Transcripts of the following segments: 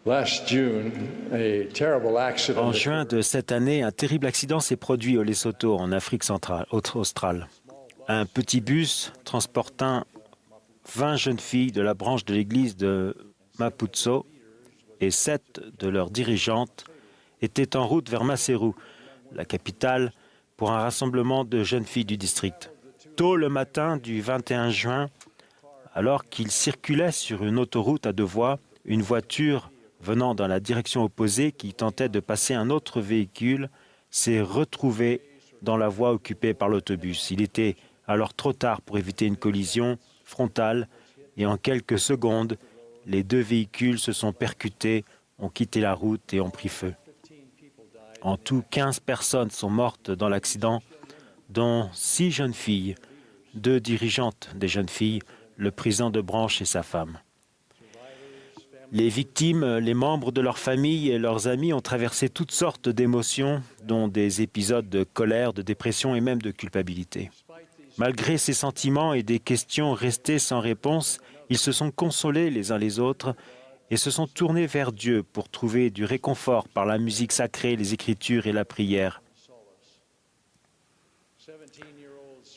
En juin de cette année, un terrible accident s'est produit au Lesotho, en Afrique australe. Un petit bus transportant 20 jeunes filles de la branche de l'église de Maputo et 7 de leurs dirigeantes était en route vers Maseru, la capitale, pour un rassemblement de jeunes filles du district. Tôt le matin du 21 juin, alors qu'ils circulaient sur une autoroute à 2 voies, une voiture venant dans la direction opposée qui tentait de passer un autre véhicule s'est retrouvée dans la voie occupée par l'autobus. Il était alors trop tard pour éviter une collision frontale et en quelques secondes, les 2 véhicules se sont percutés, ont quitté la route et ont pris feu. En tout, 15 personnes sont mortes dans l'accident, dont 6 jeunes filles, 2 dirigeantes des jeunes filles, le président de branche et sa femme. Les victimes, les membres de leur famille et leurs amis ont traversé toutes sortes d'émotions, dont des épisodes de colère, de dépression et même de culpabilité. Malgré ces sentiments et des questions restées sans réponse, ils se sont consolés les uns les autres et se sont tournés vers Dieu pour trouver du réconfort par la musique sacrée, les Écritures et la prière.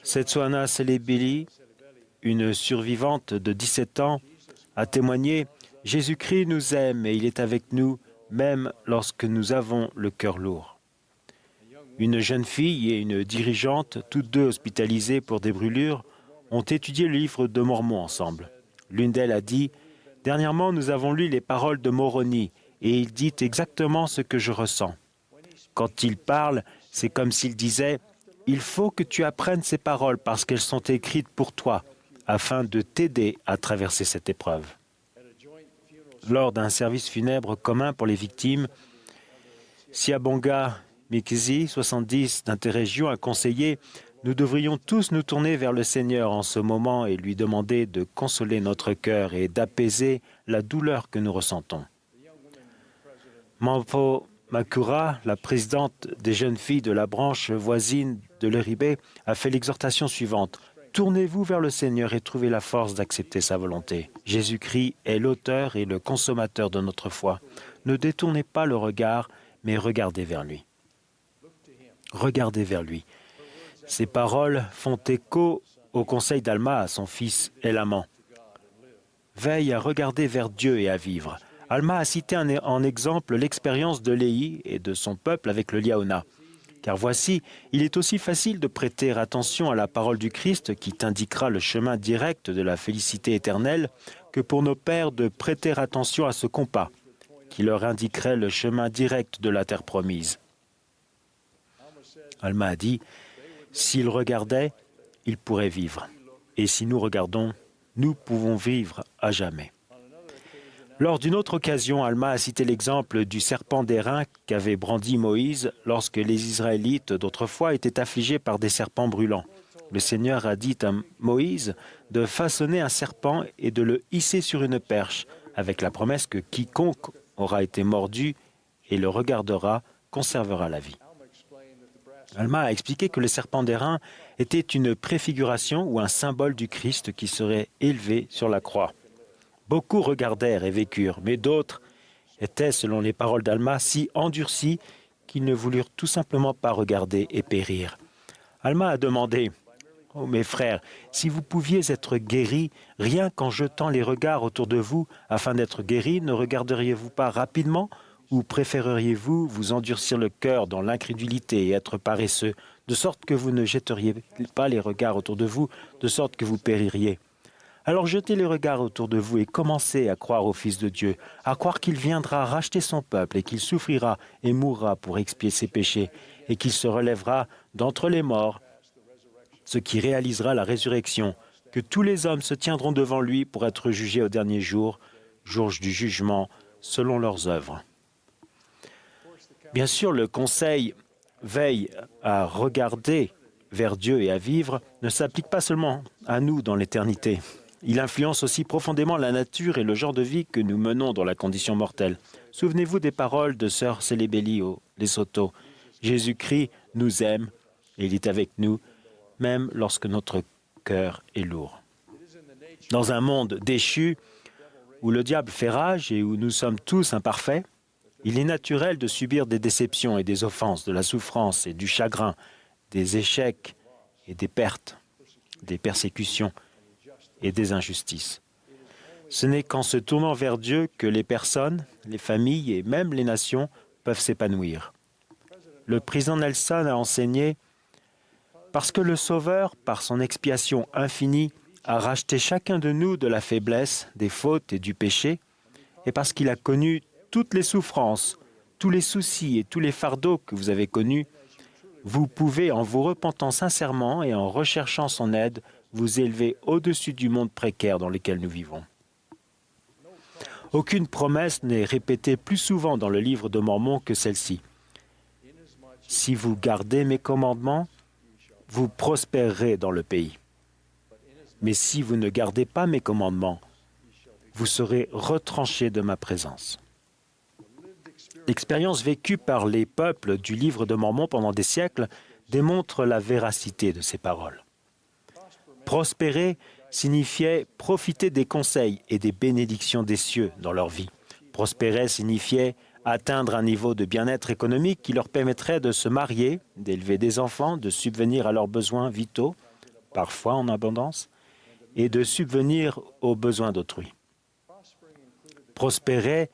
Setsuana Selebeli, une survivante de 17 ans, a témoigné « Jésus-Christ nous aime et il est avec nous, même lorsque nous avons le cœur lourd. » Une jeune fille et une dirigeante, toutes 2 hospitalisées pour des brûlures, ont étudié le livre de Mormon ensemble. L'une d'elles a dit « Dernièrement, nous avons lu les paroles de Moroni et il dit exactement ce que je ressens. Quand il parle, c'est comme s'il disait « Il faut que tu apprennes ces paroles parce qu'elles sont écrites pour toi, afin de t'aider à traverser cette épreuve. » Lors d'un service funèbre commun pour les victimes, Siabonga Mikizi, 70 d'Interrégion, a conseillé « Nous devrions tous nous tourner vers le Seigneur en ce moment et lui demander de consoler notre cœur et d'apaiser la douleur que nous ressentons. » Mampo Makura, la présidente des jeunes filles de la branche voisine de l'Eribé, a fait l'exhortation suivante. « Tournez-vous vers le Seigneur et trouvez la force d'accepter sa volonté. Jésus-Christ est l'auteur et le consommateur de notre foi. Ne détournez pas le regard, mais regardez vers lui. » Regardez vers lui. Ces paroles font écho au conseil d'Alma à son fils Elamant. Veille à regarder vers Dieu et à vivre. Alma a cité en exemple l'expérience de Léhi et de son peuple avec le Liaona. Car voici, il est aussi facile de prêter attention à la parole du Christ qui t'indiquera le chemin direct de la félicité éternelle que pour nos pères de prêter attention à ce compas qui leur indiquerait le chemin direct de la terre promise. Alma a dit, s'ils regardaient, ils pourraient vivre. Et si nous regardons, nous pouvons vivre à jamais. Lors d'une autre occasion, Alma a cité l'exemple du serpent d'airain qu'avait brandi Moïse lorsque les Israélites d'autrefois étaient affligés par des serpents brûlants. Le Seigneur a dit à Moïse de façonner un serpent et de le hisser sur une perche, avec la promesse que quiconque aura été mordu et le regardera conservera la vie. Alma a expliqué que le serpent d'airain était une préfiguration ou un symbole du Christ qui serait élevé sur la croix. Beaucoup regardèrent et vécurent, mais d'autres étaient, selon les paroles d'Alma, si endurcis qu'ils ne voulurent tout simplement pas regarder et périr. Alma a demandé, « Oh mes frères, si vous pouviez être guéris, rien qu'en jetant les regards autour de vous afin d'être guéris, ne regarderiez-vous pas rapidement ou préféreriez-vous vous endurcir le cœur dans l'incrédulité et être paresseux, de sorte que vous ne jetteriez pas les regards autour de vous, de sorte que vous péririez ? Alors jetez les regards autour de vous et commencez à croire au Fils de Dieu, à croire qu'il viendra racheter son peuple et qu'il souffrira et mourra pour expier ses péchés et qu'il se relèvera d'entre les morts, ce qui réalisera la résurrection, que tous les hommes se tiendront devant lui pour être jugés au dernier jour, jour du jugement, selon leurs œuvres. » Bien sûr, le conseil « veille à regarder vers Dieu et à vivre » ne s'applique pas seulement à nous dans l'éternité. Il influence aussi profondément la nature et le genre de vie que nous menons dans la condition mortelle. Souvenez-vous des paroles de sœur Selebeli au Lesotho. Jésus-Christ nous aime et il est avec nous, même lorsque notre cœur est lourd. Dans un monde déchu, où le diable fait rage et où nous sommes tous imparfaits, il est naturel de subir des déceptions et des offenses, de la souffrance et du chagrin, des échecs et des pertes, des persécutions et des injustices. Ce n'est qu'en se tournant vers Dieu que les personnes, les familles et même les nations peuvent s'épanouir. Le président Nelson a enseigné « Parce que le Sauveur, par son expiation infinie, a racheté chacun de nous de la faiblesse, des fautes et du péché, et parce qu'il a connu toutes les souffrances, tous les soucis et tous les fardeaux que vous avez connus, vous pouvez, en vous repentant sincèrement et en recherchant son aide, vous élever au-dessus du monde précaire dans lequel nous vivons. » Aucune promesse n'est répétée plus souvent dans le livre de Mormon que celle-ci. « Si vous gardez mes commandements, vous prospérerez dans le pays. Mais si vous ne gardez pas mes commandements, vous serez retranchés de ma présence. » L'expérience vécue par les peuples du livre de Mormon pendant des siècles démontre la véracité de ces paroles. Prospérer signifiait profiter des conseils et des bénédictions des cieux dans leur vie. Prospérer signifiait atteindre un niveau de bien-être économique qui leur permettrait de se marier, d'élever des enfants, de subvenir à leurs besoins vitaux, parfois en abondance, et de subvenir aux besoins d'autrui. Prospérer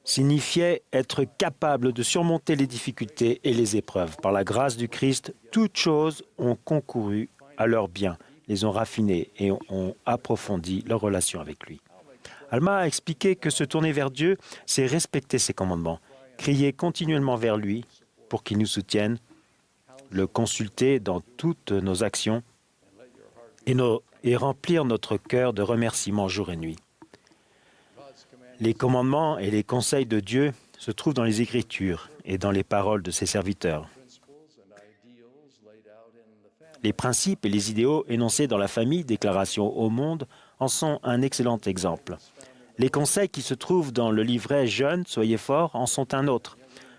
signifiait être capable de surmonter les difficultés et les épreuves. Par la grâce du Christ, toutes choses ont concouru à leur bien, les ont raffinés et ont approfondi leur relation avec lui. Alma a expliqué que se tourner vers Dieu, c'est respecter ses commandements, crier continuellement vers lui pour qu'il nous soutienne, le consulter dans toutes nos actions et remplir notre cœur de remerciements jour et nuit. Les commandements et les conseils de Dieu se trouvent dans les Écritures et dans les paroles de ses serviteurs. Les principes et les idéaux énoncés dans la famille, déclaration au monde, en sont un excellent exemple. Les conseils qui se trouvent dans le livret « Jeunes, soyez forts » en sont un autre.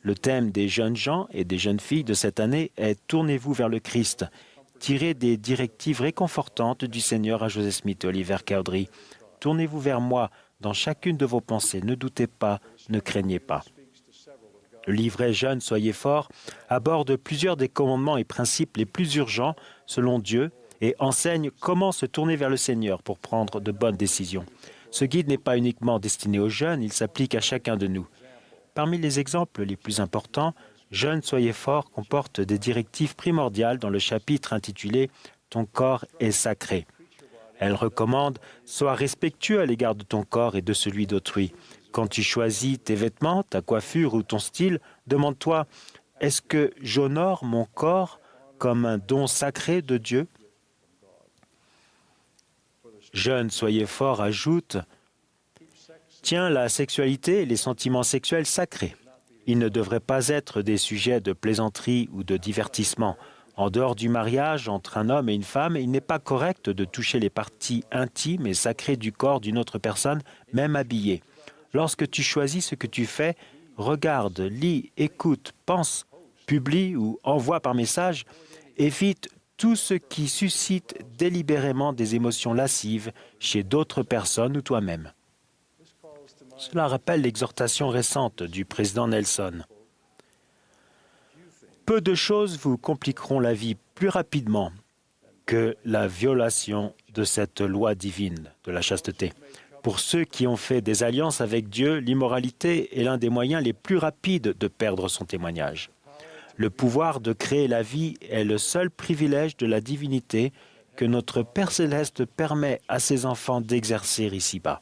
Le thème des jeunes gens et des jeunes filles de cette année est « Tournez-vous vers le Christ », tiré des directives réconfortantes du Seigneur à Joseph Smith et Oliver Cowdery. « Tournez-vous vers moi dans chacune de vos pensées, ne doutez pas, ne craignez pas. » Le livret « Jeunes, soyez forts » aborde plusieurs des commandements et principes les plus urgents selon Dieu et enseigne comment se tourner vers le Seigneur pour prendre de bonnes décisions. Ce guide n'est pas uniquement destiné aux jeunes, il s'applique à chacun de nous. Parmi les exemples les plus importants, « Jeunes, soyez forts » comporte des directives primordiales dans le chapitre intitulé « Ton corps est sacré ». Elle recommande « Sois respectueux à l'égard de ton corps et de celui d'autrui. Quand tu choisis tes vêtements, ta coiffure ou ton style, demande-toi « Est-ce que j'honore mon corps comme un don sacré de Dieu ?» Jeunes, soyez forts ajoute « Tiens la sexualité et les sentiments sexuels sacrés. Ils ne devraient pas être des sujets de plaisanterie ou de divertissement. En dehors du mariage entre un homme et une femme, il n'est pas correct de toucher les parties intimes et sacrées du corps d'une autre personne, même habillée. Lorsque tu choisis ce que tu fais, regarde, lis, écoute, pense, publie ou envoie par message, évite tout ce qui suscite délibérément des émotions lascives chez d'autres personnes ou toi-même. » Cela rappelle l'exhortation récente du président Nelson. Peu de choses vous compliqueront la vie plus rapidement que la violation de cette loi divine de la chasteté. Pour ceux qui ont fait des alliances avec Dieu, l'immoralité est l'un des moyens les plus rapides de perdre son témoignage. Le pouvoir de créer la vie est le seul privilège de la divinité que notre Père céleste permet à ses enfants d'exercer ici-bas.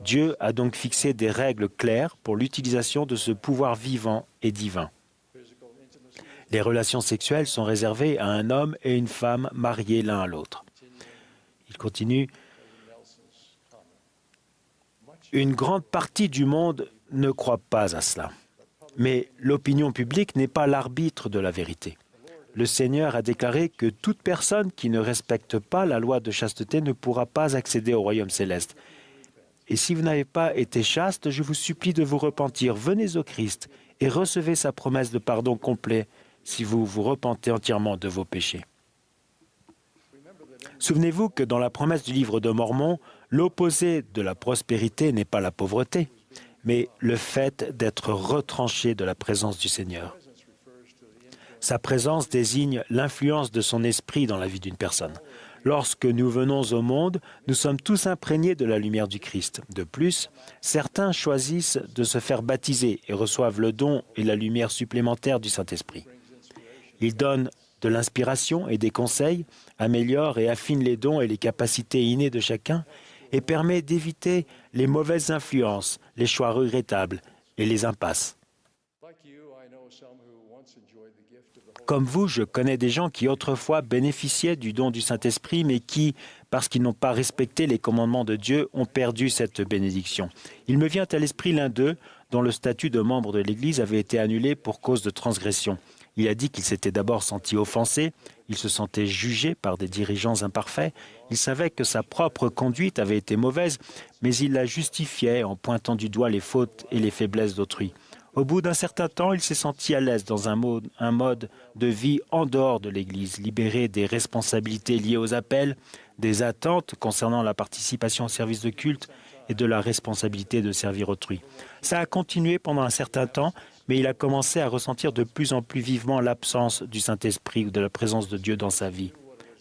Dieu a donc fixé des règles claires pour l'utilisation de ce pouvoir vivant et divin. Les relations sexuelles sont réservées à un homme et une femme mariés l'un à l'autre. Il continue, « Une grande partie du monde ne croit pas à cela. Mais l'opinion publique n'est pas l'arbitre de la vérité. Le Seigneur a déclaré que toute personne qui ne respecte pas la loi de chasteté ne pourra pas accéder au royaume céleste. Et si vous n'avez pas été chaste, je vous supplie de vous repentir. Venez au Christ et recevez sa promesse de pardon complet si vous vous repentez entièrement de vos péchés. » Souvenez-vous que dans la promesse du livre de Mormon, l'opposé de la prospérité n'est pas la pauvreté, mais le fait d'être retranché de la présence du Seigneur. Sa présence désigne l'influence de son esprit dans la vie d'une personne. Lorsque nous venons au monde, nous sommes tous imprégnés de la lumière du Christ. De plus, certains choisissent de se faire baptiser et reçoivent le don et la lumière supplémentaire du Saint-Esprit. Il donne de l'inspiration et des conseils, améliore et affine les dons et les capacités innées de chacun et permet d'éviter les mauvaises influences, les choix regrettables et les impasses. Comme vous, je connais des gens qui autrefois bénéficiaient du don du Saint-Esprit, mais qui, parce qu'ils n'ont pas respecté les commandements de Dieu, ont perdu cette bénédiction. Il me vient à l'esprit l'un d'eux, dont le statut de membre de l'Église avait été annulé pour cause de transgression. Il a dit qu'il s'était d'abord senti offensé, il se sentait jugé par des dirigeants imparfaits, il savait que sa propre conduite avait été mauvaise, mais il la justifiait en pointant du doigt les fautes et les faiblesses d'autrui. Au bout d'un certain temps, il s'est senti à l'aise dans un mode de vie en dehors de l'Église, libéré des responsabilités liées aux appels, des attentes concernant la participation au service de culte et de la responsabilité de servir autrui. Ça a continué pendant un certain temps, mais il a commencé à ressentir de plus en plus vivement l'absence du Saint-Esprit ou de la présence de Dieu dans sa vie.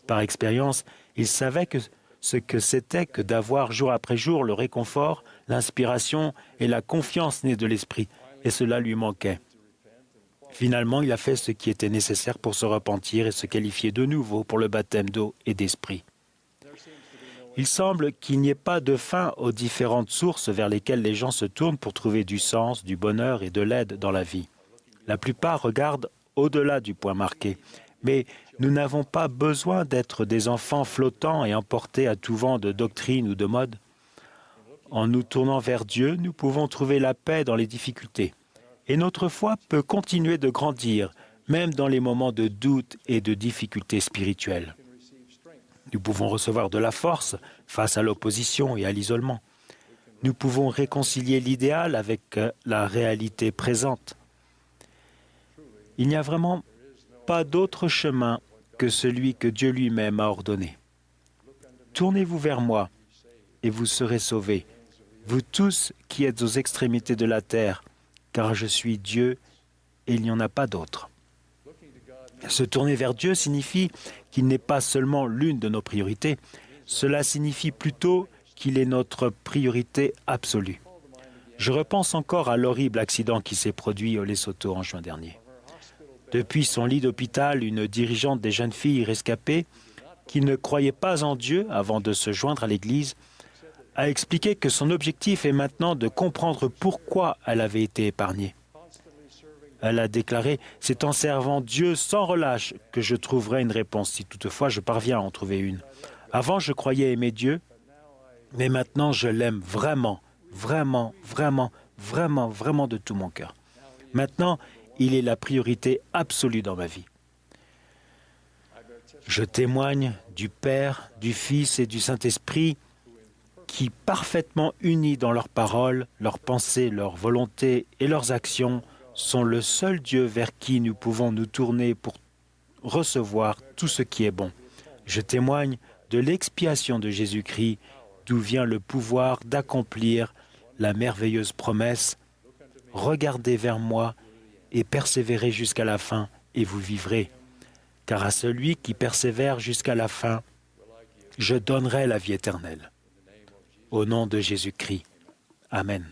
Par expérience, il savait ce que c'était que d'avoir jour après jour le réconfort, l'inspiration et la confiance née de l'Esprit, et cela lui manquait. Finalement, il a fait ce qui était nécessaire pour se repentir et se qualifier de nouveau pour le baptême d'eau et d'esprit. Il semble qu'il n'y ait pas de fin aux différentes sources vers lesquelles les gens se tournent pour trouver du sens, du bonheur et de l'aide dans la vie. La plupart regardent au-delà du point marqué, mais nous n'avons pas besoin d'être des enfants flottants et emportés à tout vent de doctrine ou de mode. En nous tournant vers Dieu, nous pouvons trouver la paix dans les difficultés. Et notre foi peut continuer de grandir, même dans les moments de doute et de difficultés spirituelles. Nous pouvons recevoir de la force face à l'opposition et à l'isolement. Nous pouvons réconcilier l'idéal avec la réalité présente. Il n'y a vraiment pas d'autre chemin que celui que Dieu lui-même a ordonné. Tournez-vous vers moi et vous serez sauvés, vous tous qui êtes aux extrémités de la terre, car je suis Dieu et il n'y en a pas d'autre. Se tourner vers Dieu signifie qu'il n'est pas seulement l'une de nos priorités, cela signifie plutôt qu'il est notre priorité absolue. Je repense encore à l'horrible accident qui s'est produit au Lesotho en juin dernier. Depuis son lit d'hôpital, une dirigeante des jeunes filles rescapées, qui ne croyait pas en Dieu avant de se joindre à l'Église, a expliqué que son objectif est maintenant de comprendre pourquoi elle avait été épargnée. Elle a déclaré « C'est en servant Dieu sans relâche que je trouverai une réponse, si toutefois je parviens à en trouver une. Avant, je croyais aimer Dieu, mais maintenant je l'aime vraiment, vraiment, vraiment, vraiment, vraiment de tout mon cœur. Maintenant, il est la priorité absolue dans ma vie. Je témoigne du Père, du Fils et du Saint-Esprit qui, parfaitement unis dans leurs paroles, leurs pensées, leurs volontés et leurs actions, sont le seul Dieu vers qui nous pouvons nous tourner pour recevoir tout ce qui est bon. Je témoigne de l'expiation de Jésus-Christ, d'où vient le pouvoir d'accomplir la merveilleuse promesse « Regardez vers moi et persévérez jusqu'à la fin, et vous vivrez. Car à celui qui persévère jusqu'à la fin, je donnerai la vie éternelle. » Au nom de Jésus-Christ. Amen.